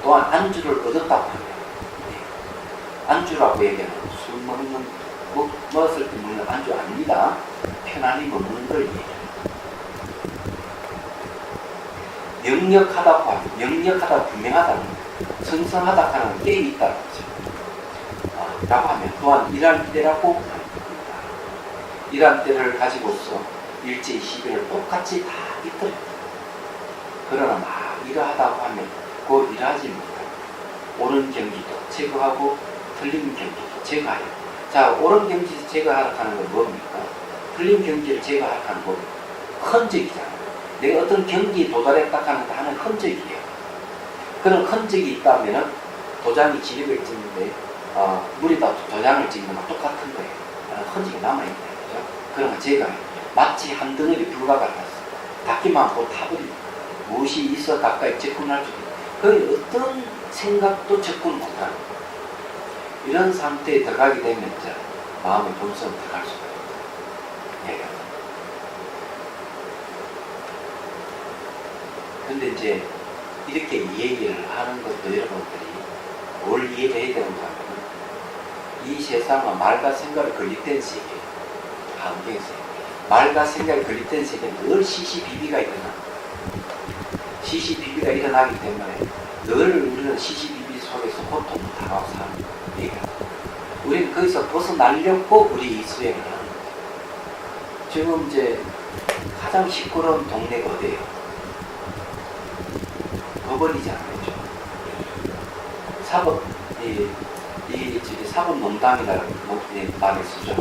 또한 안주를 얻었다고 하면, 안주라고 얘기하는 술 먹는, 먹었을 때 먹는 안주 아닙니다. 편안히 먹는 걸 얘기해요. 명력하다고 하면, 명력하다, 분명하다는 거예요. 성성하다 하는 게임이 있다고 하죠. 라고 하면, 또한 일할 때라고 일한 때를 가지고서 일제히 시비를 똑같이 다 있더라. 그러나 막 일하다고 하면 그 일하지 못하고 옳은 경지도 제거하고 틀린 경지도 제거하여. 자, 옳은 경지 제거하라고 하는 건 뭡니까? 틀린 경지를 제거하라고 하는 건 흔적이잖아요. 내가 어떤 경지에 도달했다 하는 흔적이에요. 그런 흔적이 있다면 도장이 진입을 찍는데 물에다 도장을 찍는 건 똑같은 거예요. 흔적이 남아있다. 그러면 제가 마치 한 덩어리 불과 같았어. 닿기만 하고 타버리고 무엇이 있어 가까이 접근할 수 있고 거의 어떤 생각도 접근 못하는 이런 상태에 들어가게 되면 이제 마음의 본성을 들어갈 수가 있다. 근데 이제 이렇게 얘기를 하는 것도 여러분들이 뭘 이해를 해야 되는가 하면 이 세상은 말과 생각에 건립된 세계, 환경에서 말과 생각에 건립된 세계는 늘 시시비비가 일어나. 시시비비가 일어나기 때문에 늘 우리는 시시비비 속에서 고통을 당하고 사는 얘기야. 우리는 거기서 벗어나려고 우리 이 수행을 하는 거야. 지금 이제 가장 시끄러운 동네가 어디예요? 법원이잖아요. 사법, 사법농단이라는 말을 쓰죠.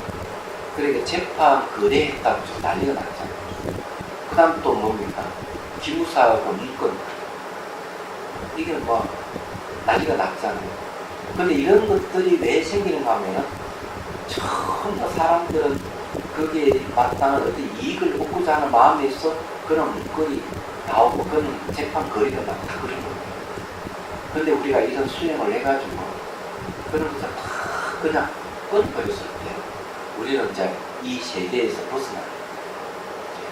그러니까 재판 거래했다고 좀 난리가 났잖아요. 그 다음 또 뭡니까? 기무사하고 문건. 이게 뭐, 난리가 났잖아요. 근데 이런 것들이 왜 생기는가 하면, 전부 사람들은 거기에 마땅한 어떤 이익을 얻고자 하는 마음에서 그런 문건이 나오고, 그런 재판 거래가 나고 다 그런 거예요. 근데 우리가 이런 수행을 해가지고, 그런 것을 다 그냥 끊어버렸을 때, 우리는 이제 이 세계에서 벗어나요.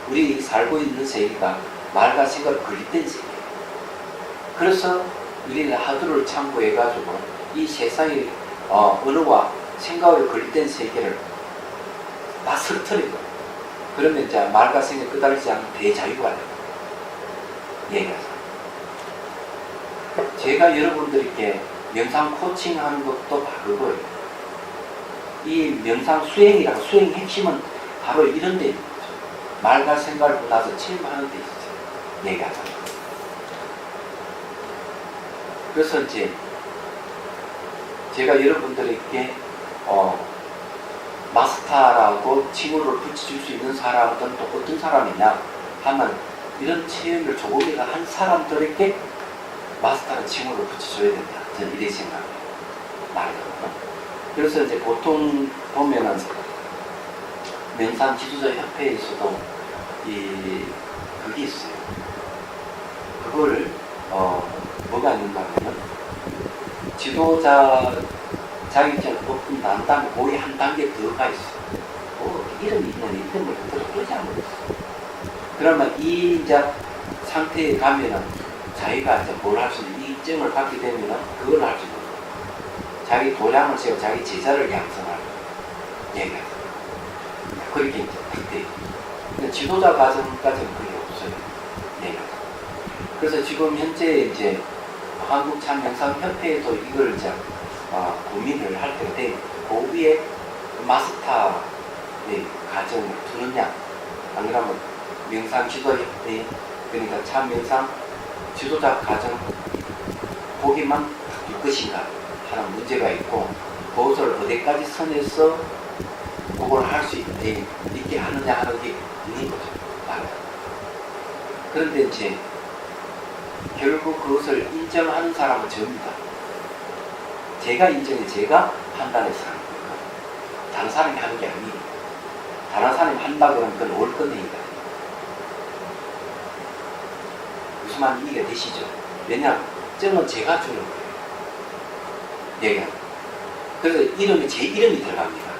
우리 살고 있는 세계가 말과 생각에 건립된 세계예요. 그래서 우리는 하두를 참고해가지고 이 세상의 언어와 생각에 건립된 세계를 다 쓰러뜨리고, 그러면 이제 말과 생각에 끄달리지 않는 대자유가 돼요. 얘기하자. 제가 여러분들께 명상 코칭하는 것도 바로 그거예요. 이 명상 수행이라고, 수행의 핵심은 바로 이런 데 있는 거죠. 말과 생각을 보나서 체험하는 데 있어요. 얘기하자. 그래서 이제 제가 여러분들에게 마스터라고 칭호를 붙여줄 수 있는 사람은 또 어떤 사람이냐 하면, 이런 체험을 조금이라도 한 사람들에게 마스터라는 칭호를 붙여줘야 된다. 저는 이렇게 생각해요. 말이거든요. 그래서 이제 보통 보면은 명상 지도자 협회에서도 그게 있어요. 그거를 뭐가 있는가 하면, 지도자 자격증을 뽑고 난 다음에 거기 한 단계 더가 있어요. 이름이 있는 이름을 그대로 그러지 않고 있어요. 그러면 이 이제 상태에 가면은 자기가 이제 뭘 할 수 있는 이 입증을 받게 되면은 그걸 할 수 있는 거예요. 자기 도량을 세워 자기 제자를 양성할 얘기하죠. 그렇게 이제 그때 지도자 과정까지는 그게 없어요. 얘기하죠. 그래서 지금 현재 이제 한국참명상협회에도 이걸 이제 고민을 할 때가 돼. 그 위에 마스터의 과정을 두느냐, 안 그러면 명상 지도협회, 그러니까 참명상 지도자 과정 거기만 둘 것인가 하는 문제가 있고, 그것을 어디까지 선에서 그걸 할 수 있게 하느냐 하는 게 있는 거죠. 그런데 이제 결국 그것을 인정하는 사람은 저입니다. 제가 인정해, 제가 판단해서 하는 거니까. 다른 사람이 하는 게 아니에요. 다른 사람이 한다 그러면 그건 올건행위가 돼요. 무슨 말인지 이해가 되시죠? 왜냐하면 점은 제가 주는 거예요. 얘가. 그래서 제 이름이 들어갑니다.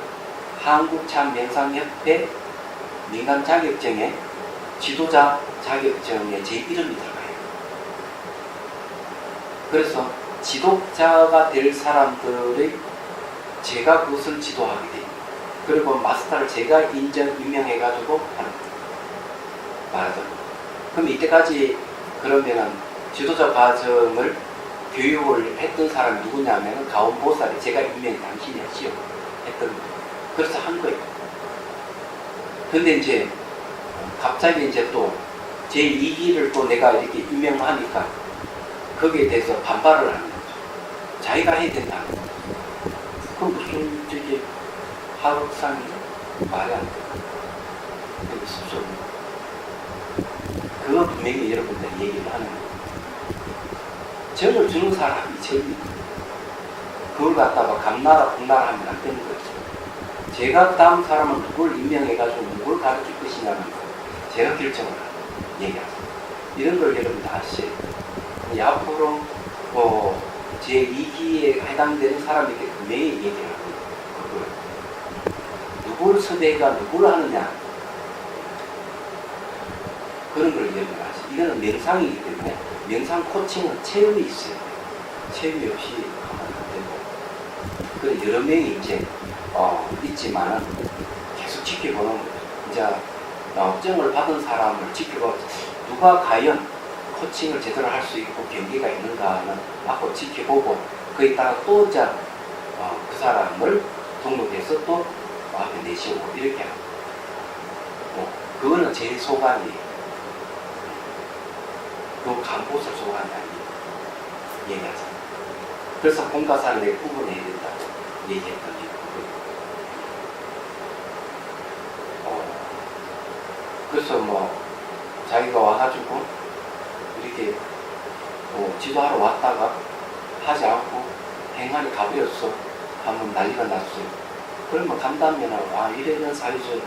한국참명상협회 민간 자격증에 지도자 자격증에 제 이름이 들어가요. 그래서 지도자가 될 사람들의 제가 그것을 지도하게 돼요. 그리고 마스터를 제가 임명해가지고 하는 거예요. 말하자면. 그럼 이때까지 그러면은 지도자 과정을 교육을 했던 사람이 누구냐면은 가온보살이 제가 임명이 당신이 하시오 했던 거예요. 그래서 한 거예요. 근데 이제 갑자기 이제 또 제 2기를 또 내가 이렇게 임명하니까 거기에 대해서 반발을 하는 거죠. 자기가 해야 된다는 거죠. 그럼 무슨 저기 하극상이죠? 말이 안 돼요. 근데 습성. 그거 분명히 여러분들 얘기를 하는 거예요. 정을 주는 사람이 정입니다. 그걸 갖다가 감나라 북나라 하면 안 되는 거죠. 제가 다음 사람은 누굴 임명해가지고 누굴 가르칠 것이냐는 거 제가 결정을 하는 얘기하죠. 이런 걸 여러분 다 아시죠? 앞으로 제 2기에 해당되는 사람에게 분명히 얘기를 하고, 누구를 섭외가 누구를 하느냐 그런 걸 여러분 아시죠? 이거는 명상이기 때문에 명상 코칭은 체험이 있어요. 체험이 없이 하면 안 되고, 그 여러 명이 이제 있지만은 계속 지켜보는 거죠. 이제 정을 받은 사람을 지켜봐 누가 과연 코칭을 제대로 할 수 있고 경기가 있는가는 앞으로 지켜보고 거기에 따라 또 이제 그 사람을 등록해서 또 앞에 내시고 이렇게 하고 그거는 제 소관이에요. 그 간보살 소관이 아니에요. 얘기하잖아요. 그래서 공과사를 내가 구분해야 된다고 얘기했던 이유고요. 그래서 뭐 자기가 와가지고 이렇게 지도하러 왔다가 하지 않고 행안이 가버렸어 하면 난리가 났어요. 그러면 간다면 이래는 사유죠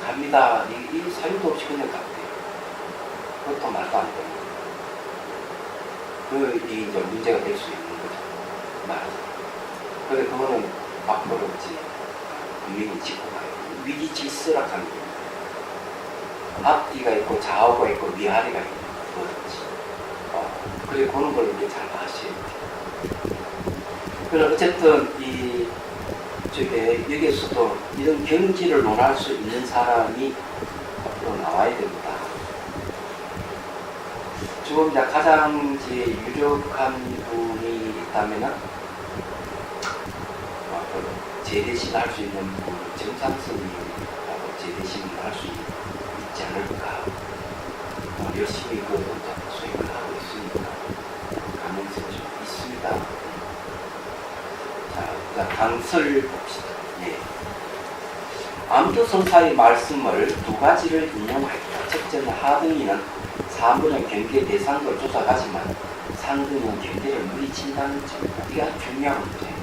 갑니다. 이 사유도 없이 그냥 갔대요. 그것도 말도 안 되는 거예요. 그게 이제 문제가 될 수 있는 거죠. 말하자면. 근데 그거는 앞으로 이제 국민이 짚고 가요. 위기 질서락하는 거예요. 앞뒤가 있고 좌우가 있고 위아래가 있는 거지. 그래 그런 걸 이제 잘 아셔야 돼요. 그래서 어쨌든 여기에서도 이런 경지를 논할 수 있는 사람이 앞으로 나와야 됩니다. 지금 이제 가장 이제 유력한 분이 있다면은 제대신 할 수 있는 분, 정상선이라고 제대신을 할 수 있지 않을까. 열심히 그 수행을 하고 있으니까 가능성이 좀 있습니다. 자, 강설 봅시다. 네. 암두성사의 말씀을 두 가지를 인용하였다. 첫째는 하등이는 사물은 경계 대상을 쫓아가지만 상등은 경계를 물리친다는 점입니다. 이게 아주 중요한 문제예요.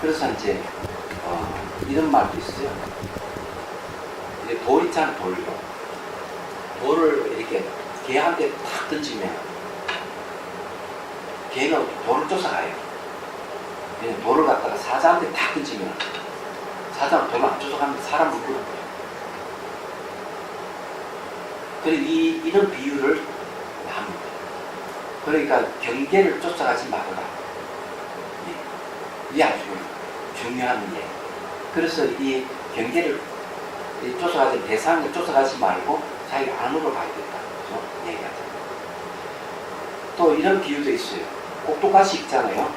그래서 이제 이런 말도 있어요. 이제 돌 있잖아, 돌로. 돌을 이렇게 개한테 탁 던지면 개는 돌을 쫓아가요. 그냥 돌을 갖다가 사자한테 탁 던지면 사자는 돌을 안 쫓아가면 사람을 물어버려요. 그리고 이런 비유를 합니다. 그러니까 경계를 쫓아가지 말아라. 이게 아주 중요한 예. 그래서 이 경계를 쫓아가지 대상을 쫓아가지 말고 자기가 안으로 가야겠다. 얘기하죠. 또 이런 비유도 있어요. 꼭두가시 있잖아요.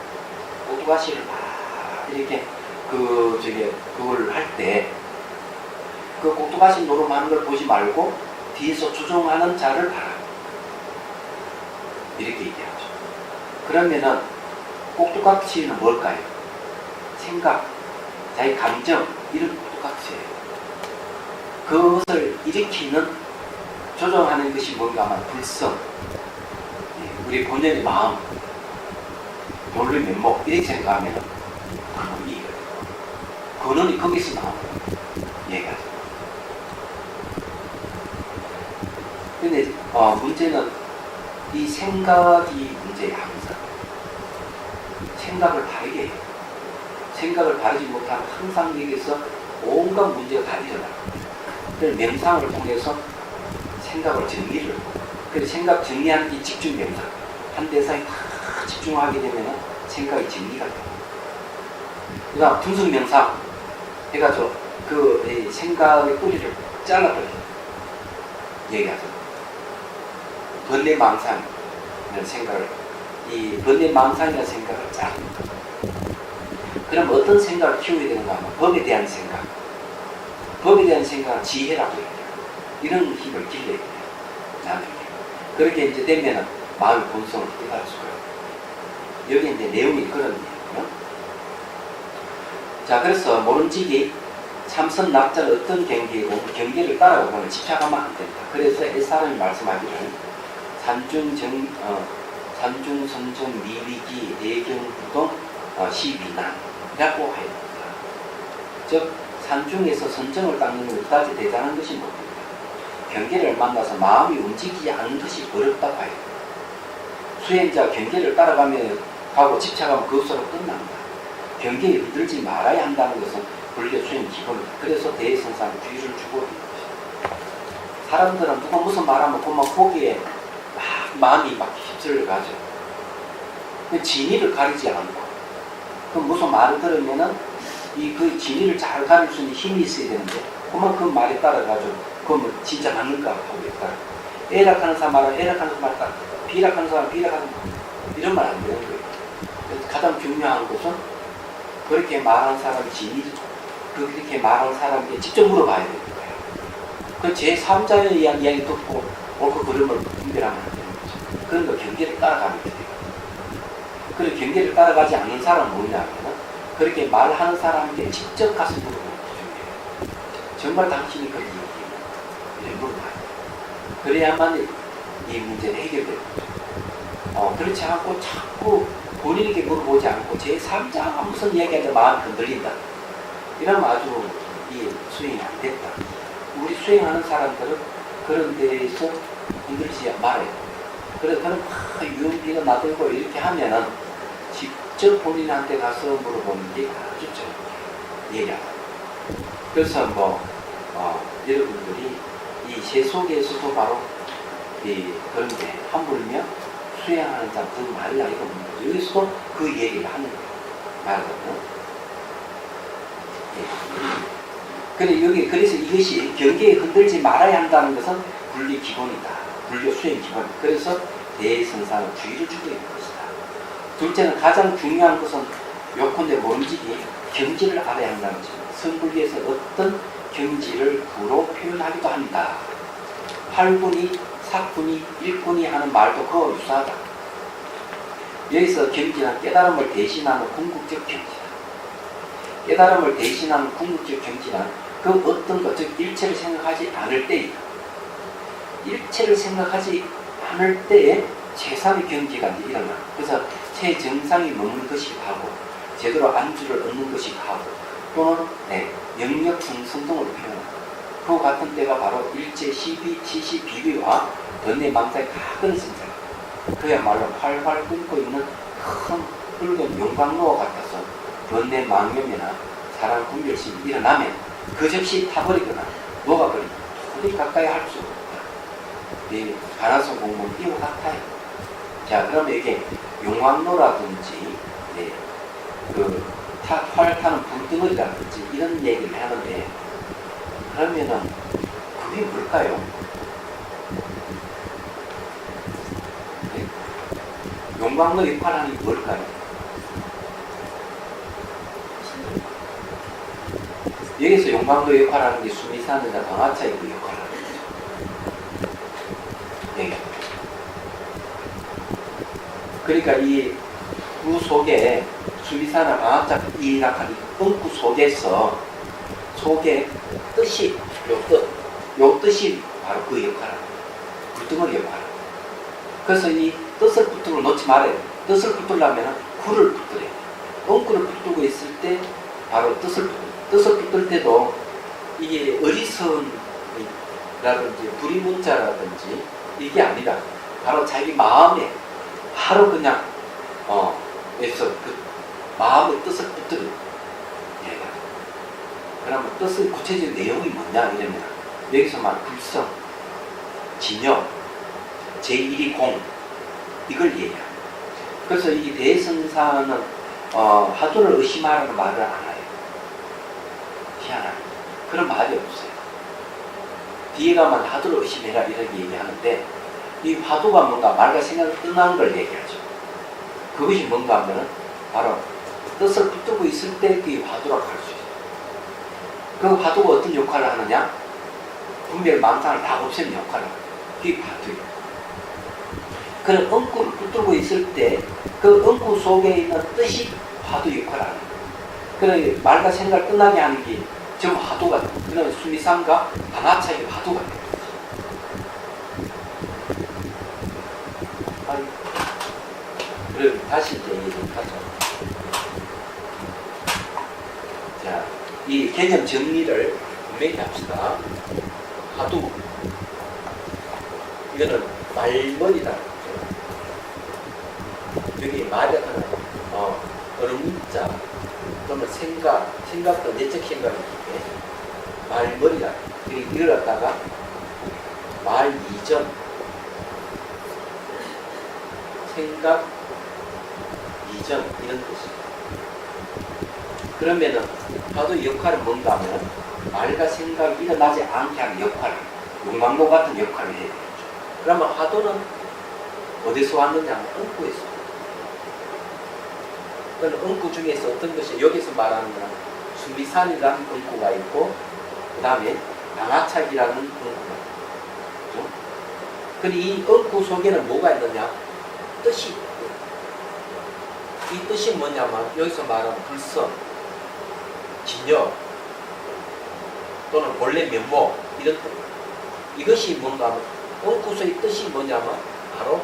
꼭두가시를 막 이렇게 그걸 할 때 그 꼭두가시 노름하는 걸 보지 말고 뒤에서 추종하는 자를 봐라. 이렇게 얘기하죠. 그러면은 꼭두가시는 뭘까요? 생각, 자기 감정, 이런 꼭두가시예요. 그것을 일으키는 조정하는 것이 뭔가 하면 불성, 우리 본연의 마음, 본래 면목 이렇게 생각하면 근원이 근원이 거기서 나옵니다. 얘기하죠. 근데 문제는 이 생각이 문제예요. 항상 생각을 바르게 해요. 생각을 바르지 못하면 항상 여기서 온갖 문제가 다 일어나요. 그래서 명상을 통해서 생각을 정리를 하고, 그래서 생각 정리하는 이 집중 명상, 한 대상에 다 집중하게 되면 생각이 정리가 돼요. 그다음 분석 명상 해가지고 그 생각의 뿌리를 잘라버려요. 얘기하죠. 번뇌망상이라는 생각을, 이 번뇌망상이라는 생각을 자릅니다. 그럼 어떤 생각을 키워야 되는가 하면 법에 대한 생각, 법에 대한 생각은 지혜라고 해요. 이런 힘을 길러야 돼요. 나중에. 그렇게 이제 되면은 마음의 본성을 깨달을 수가 있어요. 여기 이제 내용이 그런 내용이요. 자, 그래서 모름지기 참선 낙자는 어떤 경계이고 경계를 따라오면 집착하면 안 된다. 그래서 이 사람이 말씀하기를 산중 선정 미위기 애경부동 시비난이라고 하였다. 즉 산중에서 선정을 닦는 것 그다지 대단한 것이 뭡니까? 경계를 만나서 마음이 움직이지 않는 것이 어렵다고 해요. 수행자 경계를 따라가면 가고 집착하면 그것으로 끝납니다. 경계에 흔들지 말아야 한다는 것은 불교 수행 기본입니다. 그래서 대성상 뒤를 주고 있는 것입니다. 사람들은 누가 무슨 말하면 그만 거기에 마음이 막 휩쓸려 가죠. 진의를 가리지 않고, 그럼 무슨 말을 들으면은 그 진리를 잘 가릴 수 있는 힘이 있어야 되는데 그만큼 말에 따라가지고 그건 진짜 맞는가 하고 있다. A락하는 사람 말은 A락하는 사람 말다. B락하는 사람 B락하는 사람 이러면 안 되는 거예요. 그래서 가장 중요한 것은 그렇게 말하는 사람이 진리 그렇게 말하는 사람에게 직접 물어봐야 되는 거예요. 그 제3자의 이야기 듣고 옳고 그름을 분별하면 안 되는 거죠. 그런 거 경계를 따라가면 돼요. 그리고 경계를 따라가지 않는 사람은 뭐냐면 그렇게 말하는 사람에게 직접 가서 물어보는 게 중요해요. 정말 당신이 그렇게 얘기해요. 이렇게 물어봐요. 그래야만 이 문제는 해결되는 거죠. 그렇지 않고 자꾸 본인에게 물어보지 않고 제3자가 무슨 이야기하는데 마음이 흔들린다. 이러면 아주 이 수행이 안 됐다. 우리 수행하는 사람들은 그런 데에서 흔들리지 말아요. 그래서 그런 막 유언비가 나들고 이렇게 하면은 직접 본인한테 가서 물어보는 게 아주 얘기하다. 그래서 여러분들이 이 세 속에서도 바로 그런 게 하물며 수행하는 자들 말라 이거 없는 거죠. 여기서도 그 얘기를 하는 거예요. 말하거든요. 그래서 이것이 경계에 흔들지 말아야 한다는 것은 불교 기본이다. 불교 수행 기본. 그래서 대승사는 주의를 주고 있는 것이다. 둘째는 가장 중요한 것은 요컨대 뭔지 경지를 알아야 한다는 것입니다. 성불기에서 어떤 경지를 구로 표현하기도 한다. 8군이, 4군이, 1군이 하는 말도 그와 유사하다. 여기서 경지는 깨달음을 대신하는 궁극적 경지다. 깨달음을 대신하는 궁극적 경지는 그 어떤 것, 즉 일체를 생각하지 않을 때이다. 일체를 생각하지 않을 때에 제3의 경지가 일어나. 그래서 최정상이 먹는 것이기도 하고 제대로 안주를 얻는 것이기도 하고 또는 영역 성성등으로 표현한다. 그 같은 때가 바로 일체 시비, 치시, 비비와 번뇌 망상의 가근을 생산한다. 그야말로 활활 끓고 있는 큰 붉은 용광로와 같아서 번뇌 망념이나 사람 분별심이 일어나면 그 즉시 타버리거나 녹아버리고 도저히 가까이 할 수 없다. 이 가나성 공무는 이와 같아요. 자, 그러면 이게 용광로라든지 활 타는 불덩어리라든지 이런 얘기를 하는데 그러면은 그게 뭘까요? 용광로 역할하는 게 뭘까요? 여기서 용광로 역할하는 게 수미산이나 방아차의 그 역할을 하는 거죠. 네. 그러니까 이 구 속에 수미산이나 방아차 이락하는 엉구 속에 뜻이 요 뜻이 바로 그 역할을 합니다. 불덩어리 역할을. 그래서 이 뜻을 붙들고 놓지 말아요. 뜻을 붙들려면 구를 붙들어요. 엉구를 붙들고 있을 때 바로 뜻을 붙들 때도 이게 어리석음이라든지 불의문자라든지 이게 아니라 바로 자기 마음에 바로 그냥 그래서 그 마음의 뜻을 붙들어요. 그러면 뜻의 구체적인 내용이 뭐냐 이러면 여기서만 불성, 진여, 제1이 공 이걸 얘기합니다. 그래서 이 대승사는 화두를 의심하라는 말을 안 해요. 희한하게 그런 말이 없어요. 뒤에 가면 화두를 의심해라 이렇게 얘기하는데 이 화두가 뭔가 말과 생각을 떠나는 걸 얘기하죠. 그것이 뭔가 하면 바로 뜻을 붙들고 있을 때 그 화두라고 할 수 있어요. 그 화두가 어떤 역할을 하느냐? 분별 망상을 다 없애는 역할을 합니다. 그게 화두예요. 그런 엉구를 붙들고 있을 때 그 엉구 속에 있는 뜻이 화두 역할을 하는 거예요. 그래 말과 생각을 떠나게 하는 게 전부 화두가 돼요. 그러면 수미상과 방아차의 화두가 돼요. 그럼 다시 이제 얘기하죠. 자, 이 개념 정리를 분명히 합시다. 화두. 이거는 말머리다. 여기 말이 하나, 어른문자, 또는 생각도 내적 생각이 있는데, 말머리다. 이걸 갖다가 말 이전, 생각 이전, 이런 뜻입니다. 그러면은 화두의 역할은 뭔가 하면 말과 생각이 일어나지 않게 하는 역할을, 용광로 같은 역할을 해야 되겠죠. 그러면 화두는 어디서 왔느냐 하면 엉구에서. 그건 엉구 중에서 어떤 것이 여기서 말하는 거는 수미산이라는 엉구가 있고 그 다음에 양아착이라는 엉구가 있죠. 근데 이 엉구 속에는 뭐가 있느냐? 뜻이 있고 이 뜻이 뭐냐면 여기서 말하는 불성, 진여 또는 본래 면목 이런 뜻. 이것이 뭔가 하면 엉구소의 뜻이 뭐냐면 바로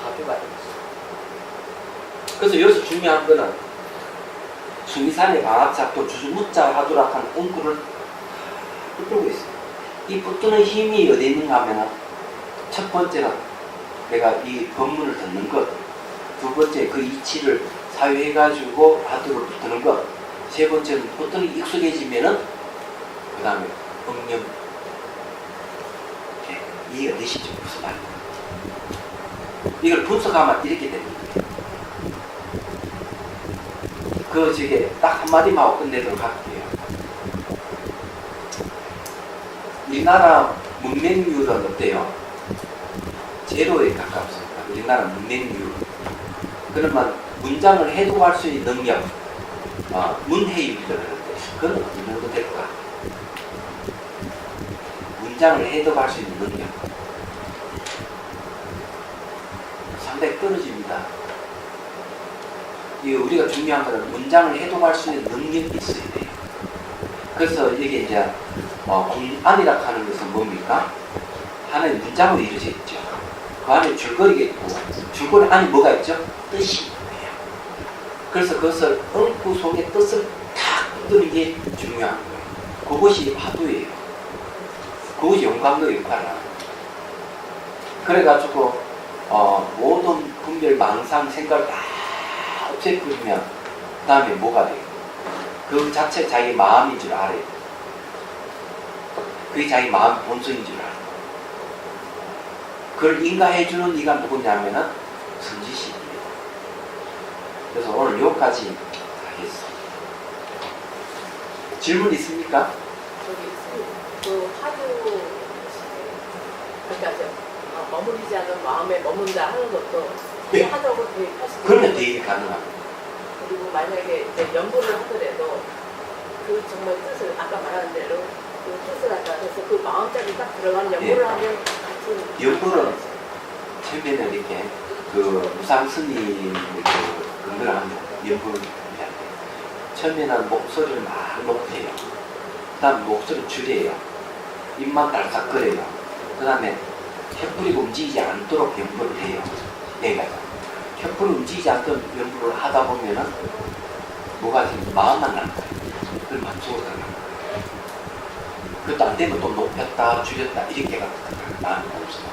화두가 있어요. 그래서 여기서 중요한 거는 수미산의 방학작도 주주무자 화두락한 엉구를 붙들고 있어요. 이 붙드는 힘이 어디 있는가 하면 첫 번째는 내가 이 법문을 듣는 것, 두 번째 그 이치를 사유해가지고 화두를 붙드는 것, 세 번째는 붙드는 게 익숙해지면은 그 다음에 응념. 이해가 되시죠? 무슨 말인가? 이걸 분석하면 이렇게 됩니다. 저게 딱 한마디만 하고 끝내도록 할게요. 우리나라 문맹률은 어때요? 제로에 가깝습니다. 우리나라 문맹률. 그러면 문장을 해독할 수 있는 능력, 문해율이라고 하는데 그건 어느 정도 될까? 문장을 해독할 수 있는 능력 상당히 떨어집니다. 우리가 중요한 것은 문장을 해독할 수 있는 능력이 있어야 돼요. 그래서 이게 이제 공안이라고 하는 것은 뭡니까? 하나의 문장으로 이루어져 있죠. 그 안에 줄거리가 있고 줄거리 안에 뭐가 있죠? 뜻이 있어요. 그래서 그것을 엉구 속의 뜻을 탁 붙드는 게 중요한 거예요. 그것이 화두예요. 그것이 용광로 역할을 하는 거예요. 그래가지고 모든 분별, 망상, 생각을 다 없애버리면 그 다음에 뭐가 돼요? 그 자체 자기 마음인 줄 알아요. 그게 자기 마음 본성인 줄 알아요. 그걸 인가해주는 이가 누구냐면은 선지식이에요. 그래서 오늘 여기까지 하겠습니다. 질문 있습니까? 저기 그 화두 그러니까 머무르지 않은 마음에 머문다 하는 것도 네. 하자고 대입할 수 그러면 대입이 가능합니다. 그리고 만약에 이제 연구를 하더라도 그 정말 뜻을 아까 말한 대로 그 뜻을 갖다 해서 그 마음자리 딱 들어가는 연구를 하면 같은 연구는 처음에는 이렇게 무상 스님 근거를 하는 연구를 해야 돼요. 처음에는 목소리를 막 높여요. 그 다음에 목소리 줄여요. 입만 달싹거려요. 그 다음에 혀풀이 움직이지 않도록 연구를 해요. 내가 혀풀이 움직이지 않도록 연구를 하다 보면은 뭐가 지금 마음만 나는 거예요. 그걸 맞추고 들어가는 거예요. 그것도 안 되면 또 높였다, 줄였다 이렇게 해가지고 나는 없어요.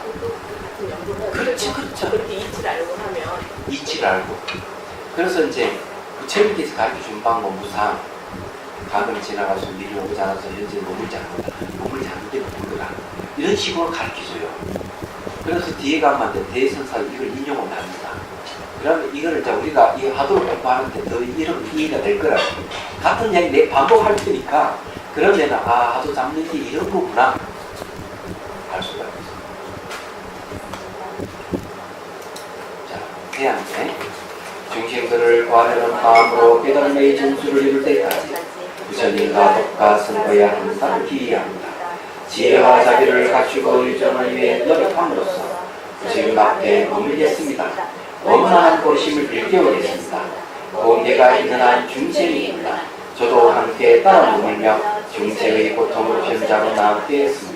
같은 연구를 그렇죠, 그렇죠. 그렇게 이치를 알고 하면 이치를 알고. 그래서 이제 부처님께서 가르쳐 준 방법 무상. 가끔 지나가서 미리 오지 않아서 현재 몸을 잘못다. 몸을 잘못되면 불거라. 이런 식으로 가르쳐줘요. 그래서 뒤에 가면 이제 대선사 이걸 인용을 합니다. 그러면 이거를 이제 우리가 이 화두를 공부하는데 더 이해가 될 거라고. 같은 이야기 내 반복할 테니까 그러면 화두 잡는 게 이런 거구나 알 수가 있어요. 자, 태양제 중생들을 관하는 마음으로 깨달음의 진수를 이룰 때까지 부처님과 법과 선거야 항상 기이합니다. 지혜와 자비를 갖추고 일정을 위해 노력함으로써 부처님 앞에 머물겠습니다. 원만한 고심을 일깨우겠습니다. 공개가 일어난 중생이입니다. 저도 함께 따라 머물며 중생의 고통을 현장으로 나오게 했습니다.